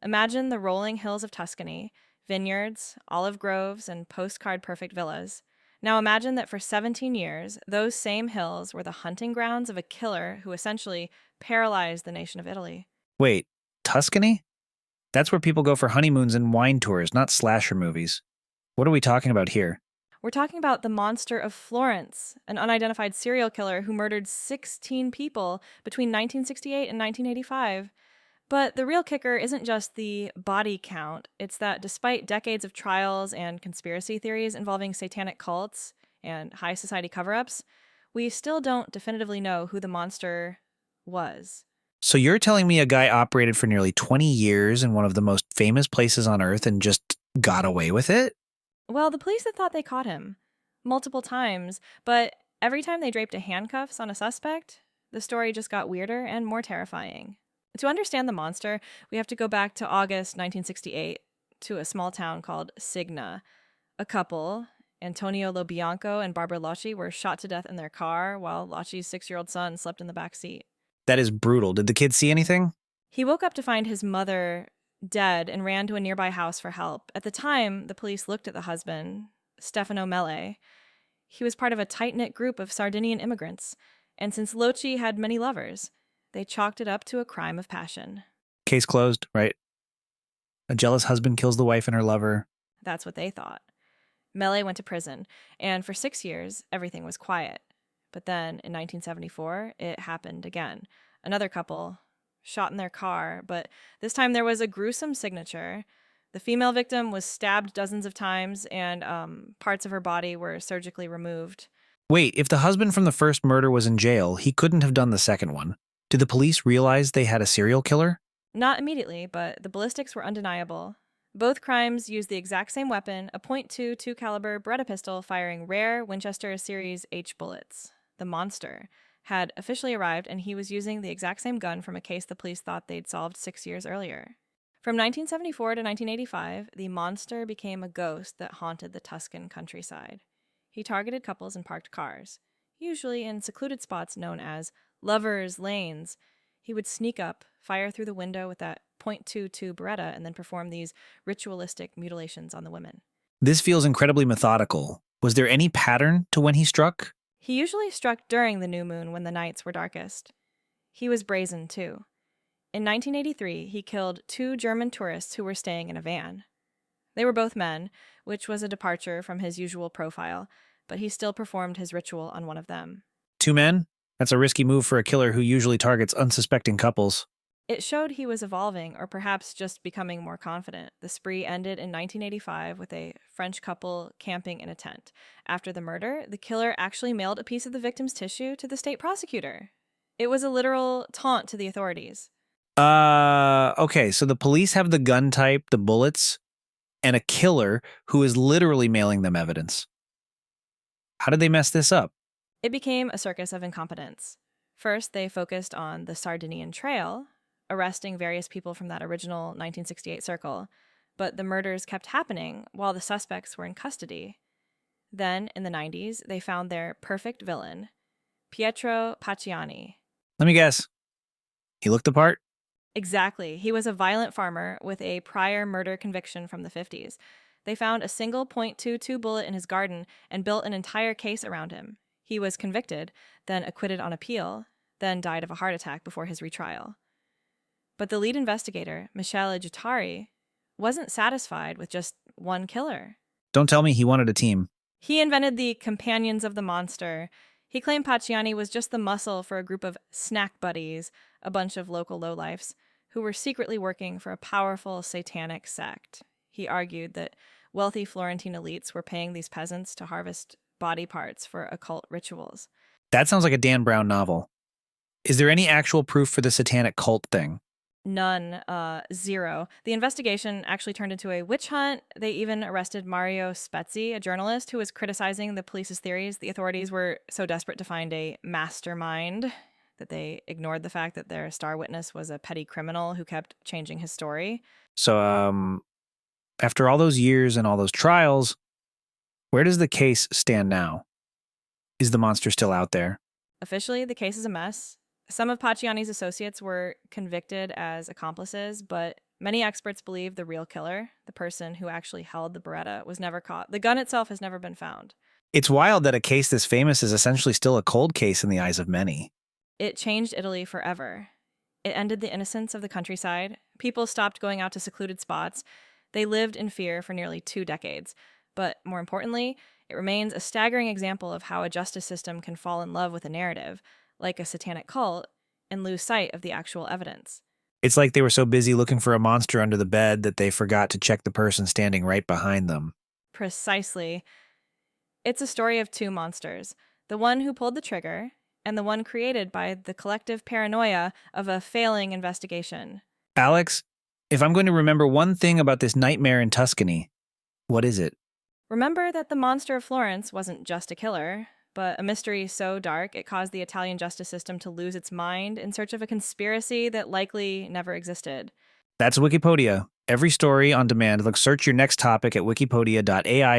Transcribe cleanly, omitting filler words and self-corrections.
Imagine the rolling hills of Tuscany, vineyards, olive groves, and postcard perfect villas. Now imagine that for 17 years, those same hills were the hunting grounds of a killer who essentially paralyzed the nation of Italy. Wait, Tuscany? That's where people go for honeymoons and wine tours, not slasher movies. What are we talking about here? We're talking about the monster of Florence, an unidentified serial killer who murdered 16 people between 1968 and 1985. But the real kicker isn't just the body count, it's that despite decades of trials and conspiracy theories involving satanic cults and high society cover ups, we still don't definitively know who the monster was. So you're telling me a guy operated for nearly 20 years in one of the most famous places on earth and just got away with it? Well, the police had thought they caught him multiple times, but every time they draped a handcuffs on a suspect, the story just got weirder and more terrifying. To understand the monster, we have to go back to August 1968 to a small town called Signa. A couple, Antonio Lobianco and Barbara Locci, were shot to death in their car while Locci's 6-year-old son slept in the back seat. That is brutal. Did the kid see anything? He woke up to find his mother dead and ran to a nearby house for help. At the time, the police looked at the husband, Stefano Mele. He was part of a tight knit group of Sardinian immigrants, and since Locci had many lovers, they chalked it up to a crime of passion. Case closed, right? A jealous husband kills the wife and her lover. That's what they thought. Mele went to prison, and for 6 years, everything was quiet. But then, in 1974, it happened again. Another couple shot in their car, but this time there was a gruesome signature. The female victim was stabbed dozens of times, and parts of her body were surgically removed. Wait, if the husband from the first murder was in jail, he couldn't have done the second one. Did the police realize they had a serial killer? Not immediately, but the ballistics were undeniable. Both crimes used the exact same weapon, a .22 caliber Beretta pistol firing rare Winchester Series H bullets. The monster had officially arrived, and he was using the exact same gun from a case the police thought they'd solved 6 years earlier. From 1974 to 1985, the monster became a ghost that haunted the Tuscan countryside. He targeted couples in parked cars, usually in secluded spots known as lovers' lanes. He would sneak up, fire through the window with that .22 Beretta, and then perform these ritualistic mutilations on the women. This feels incredibly methodical. Was there any pattern to when he struck? He usually struck during the new moon when the nights were darkest. He was brazen, too. In 1983, he killed 2 German tourists who were staying in a van. They were both men, which was a departure from his usual profile, but he still performed his ritual on one of them. 2 men? That's a risky move for a killer who usually targets unsuspecting couples. It showed he was evolving, or perhaps just becoming more confident. The spree ended in 1985 with a French couple camping in a tent. After the murder, the killer actually mailed a piece of the victim's tissue to the state prosecutor. It was a literal taunt to the authorities. Okay, so the police have the gun type, the bullets, and a killer who is literally mailing them evidence. How did they mess this up? It became a circus of incompetence. First, they focused on the Sardinian Trail, arresting various people from that original 1968 circle, but the murders kept happening while the suspects were in custody. Then, in the 90s, they found their perfect villain, Pietro Pacciani. Let me guess. He looked the part? Exactly. He was a violent farmer with a prior murder conviction from the 50s. They found a single .22 bullet in his garden and built an entire case around him. He was convicted, then acquitted on appeal, then died of a heart attack before his retrial. But the lead investigator, Michele Giuttari, wasn't satisfied with just one killer. Don't tell me he wanted a team. He invented the Companions of the Monster. He claimed Pacciani was just the muscle for a group of snack buddies, a bunch of local lowlifes, who were secretly working for a powerful satanic sect. He argued that wealthy Florentine elites were paying these peasants to harvest body parts for occult rituals. That sounds like a Dan Brown novel. Is there any actual proof for the satanic cult thing? None, zero. The investigation actually turned into a witch hunt. They even arrested Mario Spezzi, a journalist who was criticizing the police's theories. The authorities were so desperate to find a mastermind that they ignored the fact that their star witness was a petty criminal who kept changing his story. So, after all those years and all those trials, where does the case stand now? Is the monster still out there? Officially, the case is a mess. Some of Pacciani's associates were convicted as accomplices, but Many experts believe the real killer, the person who actually held the Beretta, was never caught. The gun itself has never been found. It's wild that a case this famous is essentially still a cold case in the eyes of many. It changed Italy forever. It ended the innocence of the countryside. People stopped going out to secluded spots. They lived in fear for nearly 2 decades. But more importantly, it remains a staggering example of how a justice system can fall in love with a narrative, like a satanic cult, and lose sight of the actual evidence. It's like they were so busy looking for a monster under the bed that they forgot to check the person standing right behind them. Precisely. It's a story of 2 monsters, the one who pulled the trigger, and the one created by the collective paranoia of a failing investigation. Alex, if I'm going to remember one thing about this nightmare in Tuscany, what is it? Remember that the monster of Florence wasn't just a killer, but a mystery so dark it caused the Italian justice system to lose its mind in search of a conspiracy that likely never existed. That's Wikipedia. Every story on demand. Look, search your next topic at wikipedia.ai.